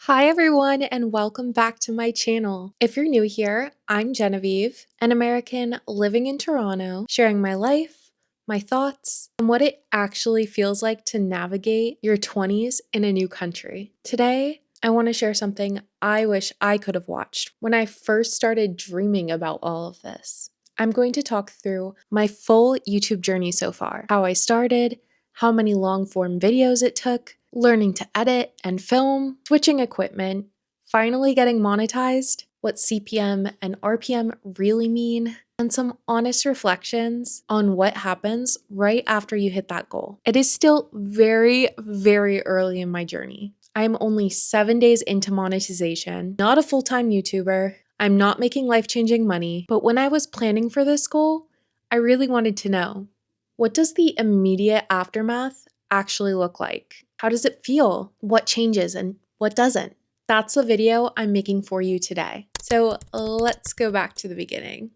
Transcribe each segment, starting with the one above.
Hi everyone and welcome back to my channel. If you're new here, I'm Genevieve, an American living in Toronto, sharing my life, my thoughts, and what it actually feels like to navigate your 20s in a new country. Today, I want to share something I wish I could have watched when I first started dreaming about all of this. I'm going to talk through my full YouTube journey so far, how I started, how many long form videos it took, learning to edit and film, switching equipment, finally getting monetized, what CPM and RPM really mean, and some honest reflections on what happens right after you hit that goal. It is still very, very early in my journey. I'm only 7 days into monetization, not a full-time YouTuber. I'm not making life-changing money, but when I was planning for this goal, I really wanted to know, what does the immediate aftermath actually look like? How does it feel? What changes and what doesn't? That's the video I'm making for you today. So let's go back to the beginning.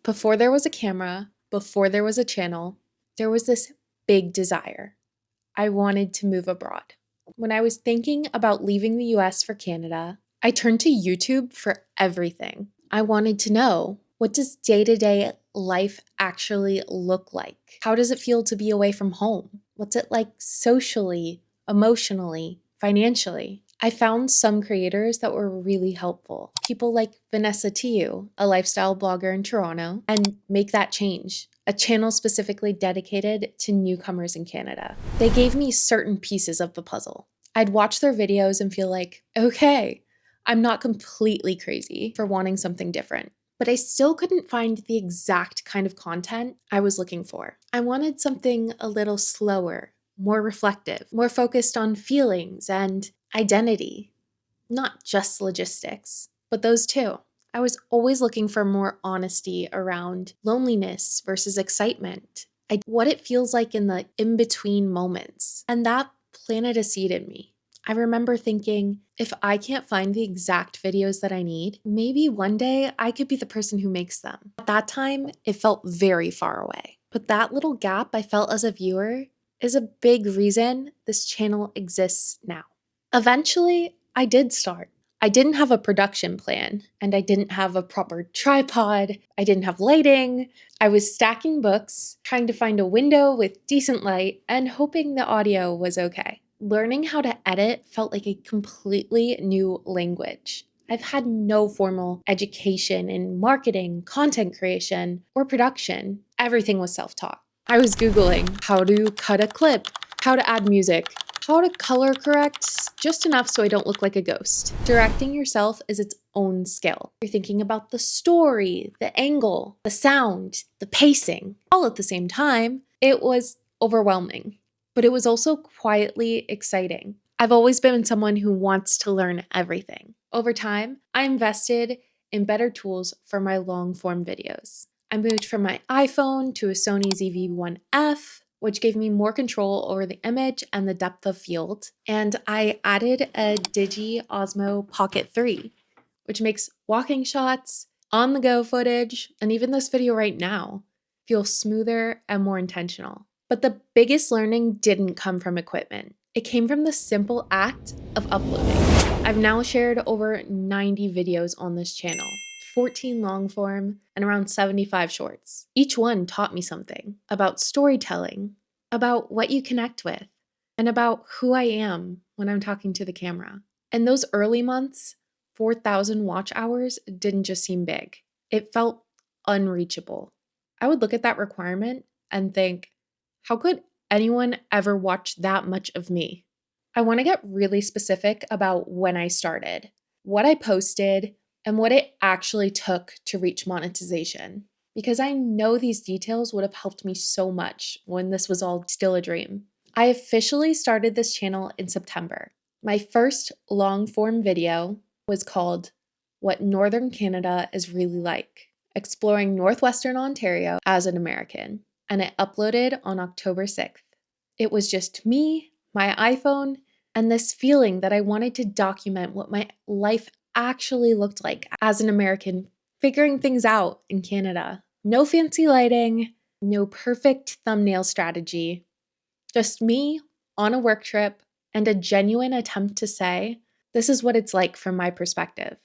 Before there was a camera, before there was a channel, there was this big desire. I wanted to move abroad. When I was thinking about leaving the US for Canada, I turned to YouTube for everything. I wanted to know, what does day-to-day life actually look like? How does it feel to be away from home? What's it like socially, emotionally, financially? I found some creators that were really helpful. People like Vanessa Tiu, a lifestyle blogger in Toronto, and Make That Change, a channel specifically dedicated to newcomers in Canada. They gave me certain pieces of the puzzle. I'd watch their videos and feel like, okay, I'm not completely crazy for wanting something different. But I still couldn't find the exact kind of content I was looking for. I wanted something a little slower, more reflective, more focused on feelings and identity, not just logistics, but those too. I was always looking for more honesty around loneliness versus excitement, what it feels like in the in-between moments. And that planted a seed in me. I remember thinking, if I can't find the exact videos that I need, maybe one day I could be the person who makes them. At that time, it felt very far away. But that little gap I felt as a viewer is a big reason this channel exists now. Eventually, I did start. I didn't have a production plan, and I didn't have a proper tripod. I didn't have lighting. I was stacking books, trying to find a window with decent light, and hoping the audio was okay. Learning how to edit felt like a completely new language. I've had no formal education in marketing, content creation, or production. Everything was self-taught. I was Googling how to cut a clip, how to add music, how to color correct just enough so I don't look like a ghost. Directing yourself is its own skill. You're thinking about the story, the angle, the sound, the pacing, all at the same time. It was overwhelming, but it was also quietly exciting. I've always been someone who wants to learn everything. Over time, I invested in better tools for my long form videos. I moved from my iPhone to a Sony ZV-1F, which gave me more control over the image and the depth of field. And I added a Digi Osmo Pocket 3, which makes walking shots, on-the-go footage, and even this video right now feel smoother and more intentional. But the biggest learning didn't come from equipment. It came from the simple act of uploading. I've now shared over 90 videos on this channel, 14 long form, and around 75 shorts. Each one taught me something about storytelling, about what you connect with, and about who I am when I'm talking to the camera. In those early months, 4,000 watch hours didn't just seem big. It felt unreachable. I would look at that requirement and think, how could anyone ever watch that much of me? I want to get really specific about when I started, what I posted, and what it actually took to reach monetization, because I know these details would have helped me so much when this was all still a dream. I officially started this channel in September. My first long-form video was called What Northern Canada is Really Like, exploring Northwestern Ontario as an American, and it uploaded on October 6th. It was just me, my iPhone, and this feeling that I wanted to document what my life actually looked like as an American figuring things out in Canada. No fancy lighting, no perfect thumbnail strategy, just me on a work trip, and a genuine attempt to say, this is what it's like from my perspective.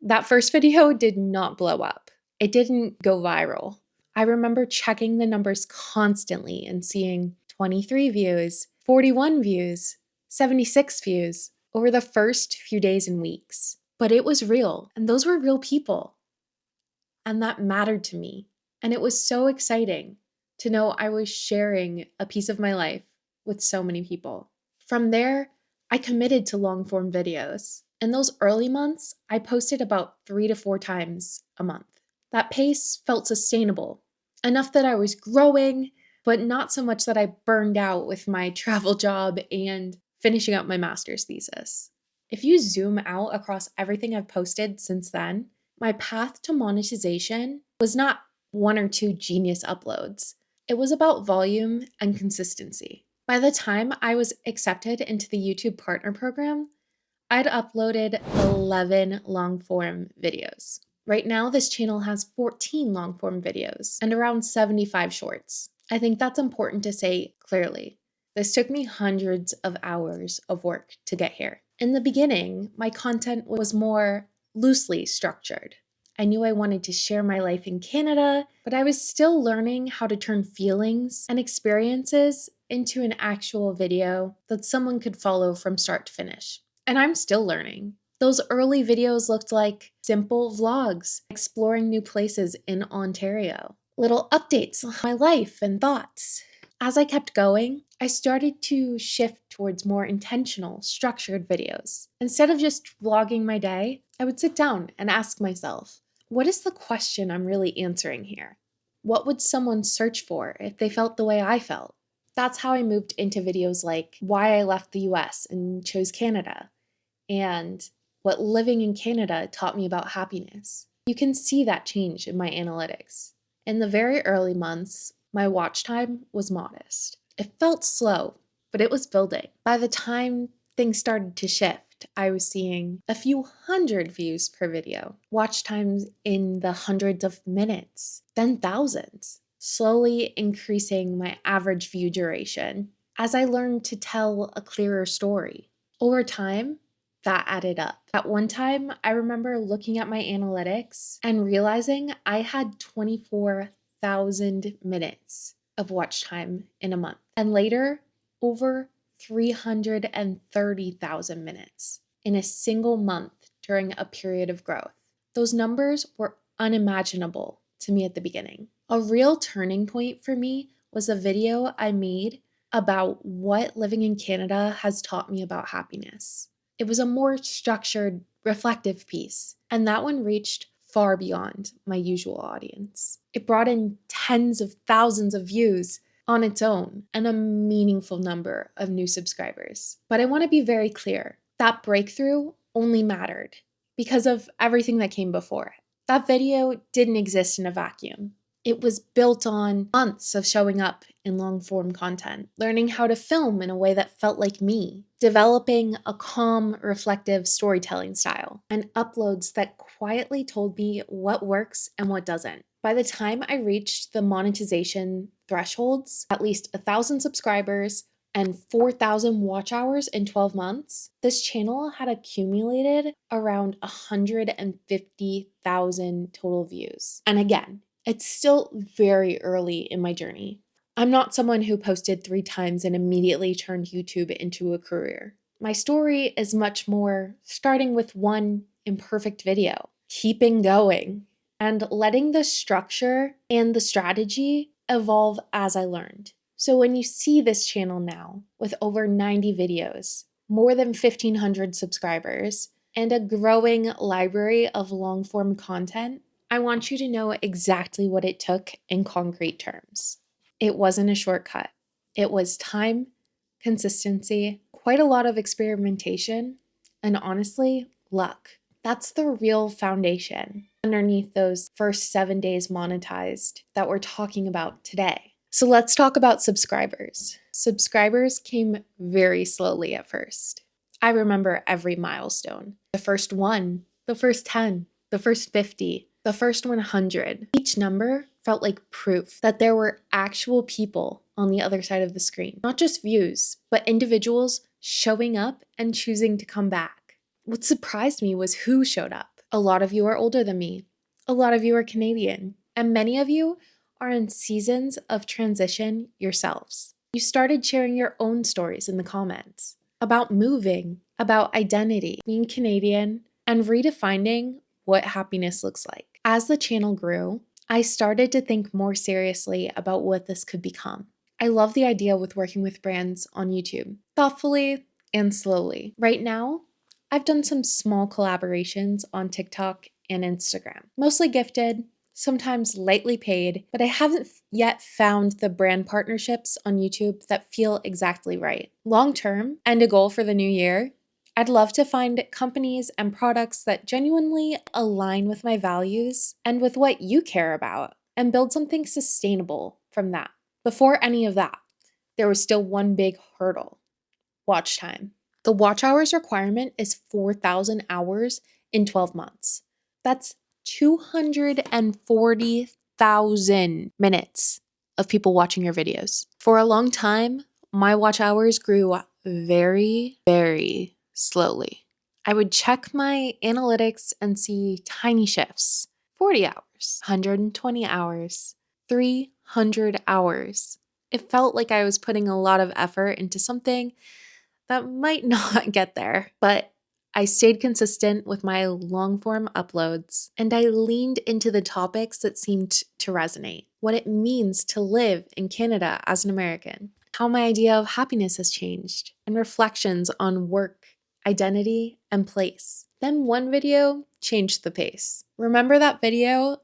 That first video did not blow up. It didn't go viral. I remember checking the numbers constantly and seeing 23 views, 41 views, 76 views over the first few days and weeks. But it was real, and those were real people. And that mattered to me. And it was so exciting to know I was sharing a piece of my life with so many people. From there, I committed to long form videos. In those early months, I posted about 3 to 4 times a month. That pace felt sustainable, enough that I was growing, but not so much that I burned out with my travel job and finishing up my master's thesis. If you zoom out across everything I've posted since then, my path to monetization was not 1 or 2 genius uploads. It was about volume and consistency. By the time I was accepted into the YouTube Partner Program, I'd uploaded 11 long-form videos. Right now, this channel has 14 long-form videos and around 75 shorts. I think that's important to say clearly. This took me hundreds of hours of work to get here. In the beginning, my content was more loosely structured. I knew I wanted to share my life in Canada, but I was still learning how to turn feelings and experiences into an actual video that someone could follow from start to finish. And I'm still learning. Those early videos looked like simple vlogs, exploring new places in Ontario, little updates on my life and thoughts. As I kept going, I started to shift towards more intentional, structured videos. Instead of just vlogging my day, I would sit down and ask myself, what is the question I'm really answering here? What would someone search for if they felt the way I felt? That's how I moved into videos like why I left the US and chose Canada, and what living in Canada taught me about happiness. You can see that change in my analytics. In the very early months, my watch time was modest. It felt slow, but it was building. By the time things started to shift, I was seeing a few hundred views per video, watch times in the hundreds of minutes, then thousands, slowly increasing my average view duration as I learned to tell a clearer story. Over time, that added up. At one time, I remember looking at my analytics and realizing I had 24,000 minutes of watch time in a month. And later, over 330,000 minutes in a single month during a period of growth. Those numbers were unimaginable to me at the beginning. A real turning point for me was a video I made about what living in Canada has taught me about happiness. It was a more structured, reflective piece, and that one reached far beyond my usual audience. It brought in tens of thousands of views on its own and a meaningful number of new subscribers. But I want to be very clear, that breakthrough only mattered because of everything that came before it. That video didn't exist in a vacuum. It was built on months of showing up in long-form content, learning how to film in a way that felt like me, developing a calm, reflective storytelling style, and uploads that quietly told me what works and what doesn't. By the time I reached the monetization thresholds, at least 1,000 subscribers and 4,000 watch hours in 12 months, this channel had accumulated around 150,000 total views. And again, it's still very early in my journey. I'm not someone who posted 3 times and immediately turned YouTube into a career. My story is much more starting with one imperfect video, keeping going, and letting the structure and the strategy evolve as I learned. So when you see this channel now with over 90 videos, more than 1,500 subscribers, and a growing library of long-form content, I want you to know exactly what it took in concrete terms. It wasn't a shortcut. It was time, consistency, quite a lot of experimentation, and honestly, luck. That's the real foundation underneath those first 7 days monetized that we're talking about today. So let's talk about subscribers. Subscribers came very slowly at first. I remember every milestone. The first 1, the first 10, the first 50, the first 100. Each number felt like proof that there were actual people on the other side of the screen. Not just views, but individuals showing up and choosing to come back. What surprised me was who showed up. A lot of you are older than me. A lot of you are Canadian. And many of you are in seasons of transition yourselves. You started sharing your own stories in the comments about moving, about identity, being Canadian, and redefining what happiness looks like. As the channel grew, I started to think more seriously about what this could become. I love the idea with working with brands on YouTube, thoughtfully and slowly. Right now, I've done some small collaborations on TikTok and Instagram, mostly gifted, sometimes lightly paid, but I haven't yet found the brand partnerships on YouTube that feel exactly right. Long term, and a goal for the new year, I'd love to find companies and products that genuinely align with my values and with what you care about, and build something sustainable from that. Before any of that, there was still one big hurdle: watch time. The watch hours requirement is 4,000 hours in 12 months. That's 240,000 minutes of people watching your videos. For a long time, my watch hours grew very, very slowly. I would check my analytics and see tiny shifts: 40 hours, 120 hours, 300 hours. It felt like I was putting a lot of effort into something that might not get there, but I stayed consistent with my long form uploads, and I leaned into the topics that seemed to resonate: what it means to live in Canada as an American, how my idea of happiness has changed, and reflections on work, identity, and place. Then one video changed the pace. Remember that video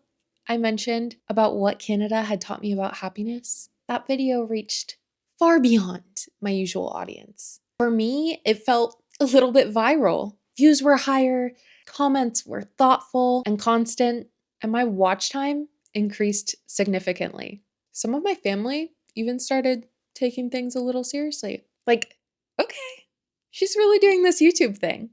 I mentioned about what Canada had taught me about happiness? That video reached far beyond my usual audience. For me, it felt a little bit viral. Views were higher, comments were thoughtful and constant, and my watch time increased significantly. Some of my family even started taking things a little seriously. Like, okay, she's really doing this YouTube thing.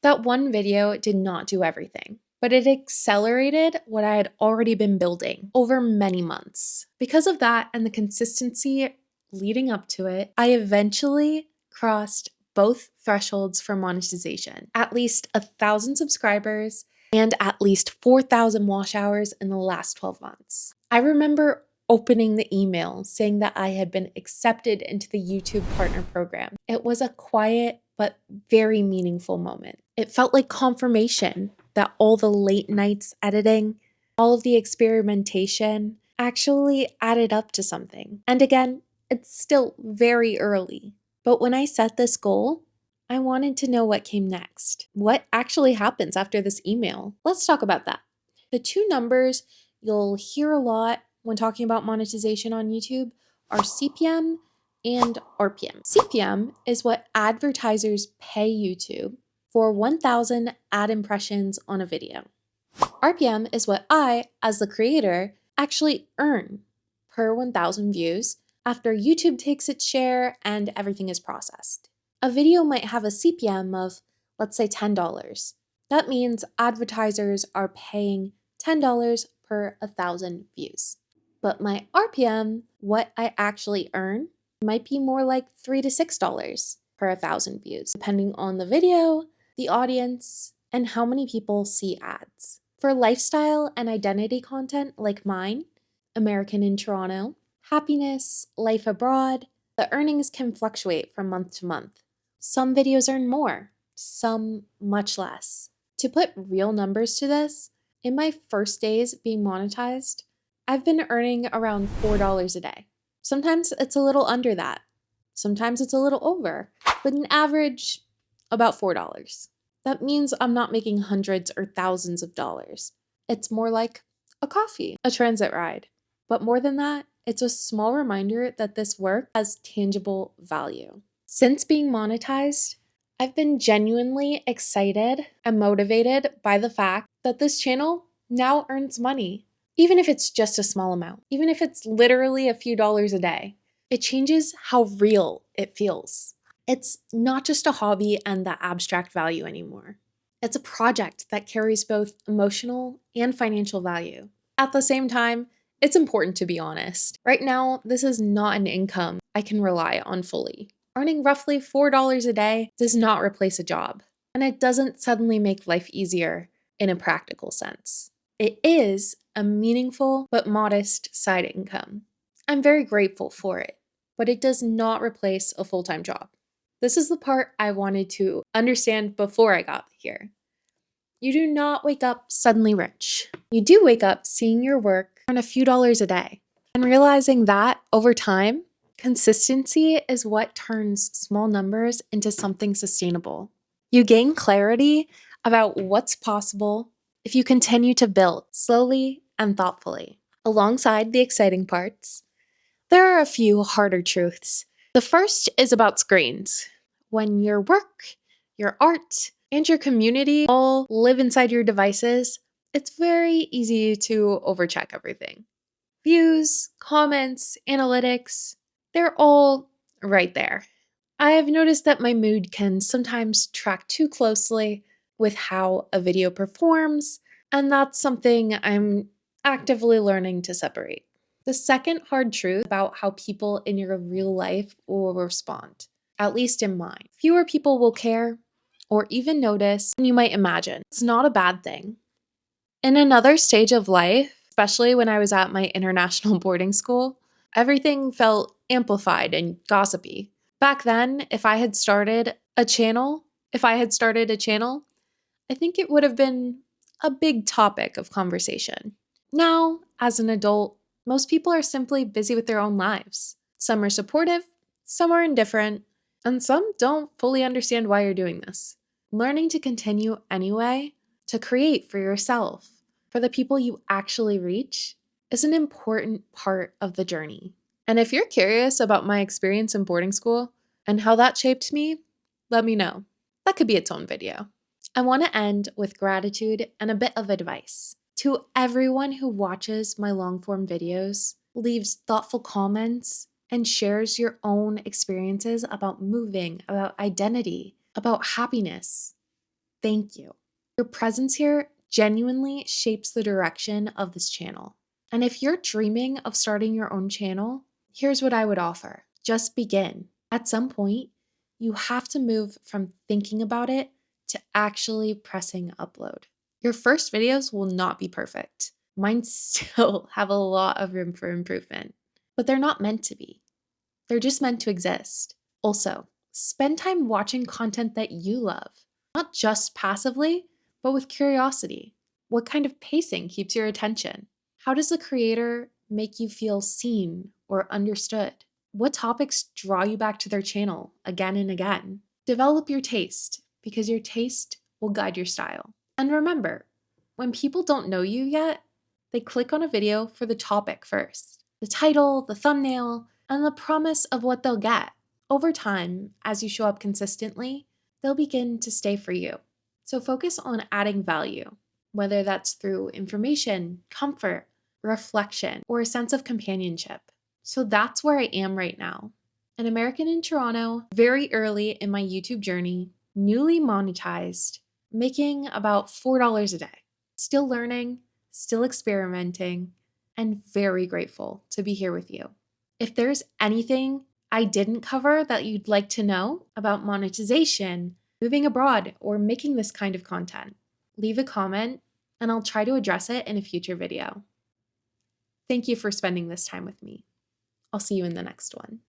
That one video did not do everything, but it accelerated what I had already been building over many months. Because of that and the consistency leading up to it, I eventually crossed both thresholds for monetization: at least 1,000 subscribers and at least 4,000 watch hours in the last 12 months. I remember opening the email saying that I had been accepted into the YouTube Partner Program. It was a quiet but very meaningful moment. It felt like confirmation that all the late nights editing, all of the experimentation actually added up to something. And again, it's still very early. But when I set this goal, I wanted to know what came next. What actually happens after this email? Let's talk about that. The two numbers you'll hear a lot when talking about monetization on YouTube are CPM and RPM. CPM is what advertisers pay YouTube for 1,000 ad impressions on a video. RPM is what I, as the creator, actually earn per 1,000 views after YouTube takes its share and everything is processed. A video might have a CPM of, let's say, $10. That means advertisers are paying $10 per 1,000 views. But my RPM, what I actually earn, might be more like $3 to $6 per 1,000 views, depending on the video, the audience, and how many people see ads. For lifestyle and identity content like mine, American in Toronto, happiness, life abroad, the earnings can fluctuate from month to month. Some videos earn more, some much less. To put real numbers to this, in my first days being monetized, I've been earning around $4 a day. Sometimes it's a little under that. Sometimes it's a little over, but an average, about $4. That means I'm not making hundreds or thousands of dollars. It's more like a coffee, a transit ride. But more than that, it's a small reminder that this work has tangible value. Since being monetized, I've been genuinely excited and motivated by the fact that this channel now earns money. Even if it's just a small amount, even if it's literally a few dollars a day, it changes how real it feels. It's not just a hobby and the abstract value anymore. It's a project that carries both emotional and financial value. At the same time, it's important to be honest. Right now, this is not an income I can rely on fully. Earning roughly $4 a day does not replace a job, and it doesn't suddenly make life easier in a practical sense. It is a meaningful but modest side income. I'm very grateful for it, but it does not replace a full-time job. This is the part I wanted to understand before I got here. You do not wake up suddenly rich. You do wake up seeing your work earn a few dollars a day and realizing that over time, consistency is what turns small numbers into something sustainable. You gain clarity about what's possible if you continue to build slowly and thoughtfully. Alongside the exciting parts, there are a few harder truths. The first is about screens. When your work, your art, and your community all live inside your devices, it's very easy to overcheck everything. Views, comments, analytics, they're all right there. I have noticed that my mood can sometimes track too closely with how a video performs, and that's something I'm actively learning to separate. The second hard truth about how people in your real life will respond, at least in mine. Fewer people will care or even notice than you might imagine. It's not a bad thing. In another stage of life, especially when I was at my international boarding school, everything felt amplified and gossipy. Back then, if I had started a channel, I think it would have been a big topic of conversation. Now, as an adult, most people are simply busy with their own lives. Some are supportive, some are indifferent, and some don't fully understand why you're doing this. Learning to continue anyway, to create for yourself, for the people you actually reach, is an important part of the journey. And if you're curious about my experience in boarding school and how that shaped me, let me know. That could be its own video. I want to end with gratitude and a bit of advice. To everyone who watches my long-form videos, leaves thoughtful comments, and shares your own experiences about moving, about identity, about happiness, thank you. Your presence here genuinely shapes the direction of this channel. And if you're dreaming of starting your own channel, here's what I would offer. Just begin. At some point, you have to move from thinking about it to actually pressing upload. Your first videos will not be perfect. Mine still have a lot of room for improvement, but they're not meant to be. They're just meant to exist. Also, spend time watching content that you love, not just passively, but with curiosity. What kind of pacing keeps your attention? How does the creator make you feel seen or understood? What topics draw you back to their channel again and again? Develop your taste, because your taste will guide your style. And remember, when people don't know you yet, they click on a video for the topic first. The title, the thumbnail, and the promise of what they'll get. Over time, as you show up consistently, they'll begin to stay for you. So focus on adding value, whether that's through information, comfort, reflection, or a sense of companionship. So that's where I am right now. An American in Toronto, very early in my YouTube journey, newly monetized, making about $4 a day. Still learning, still experimenting, and very grateful to be here with you. If there's anything I didn't cover that you'd like to know about monetization, moving abroad, or making this kind of content, leave a comment and I'll try to address it in a future video. Thank you for spending this time with me. I'll see you in the next one.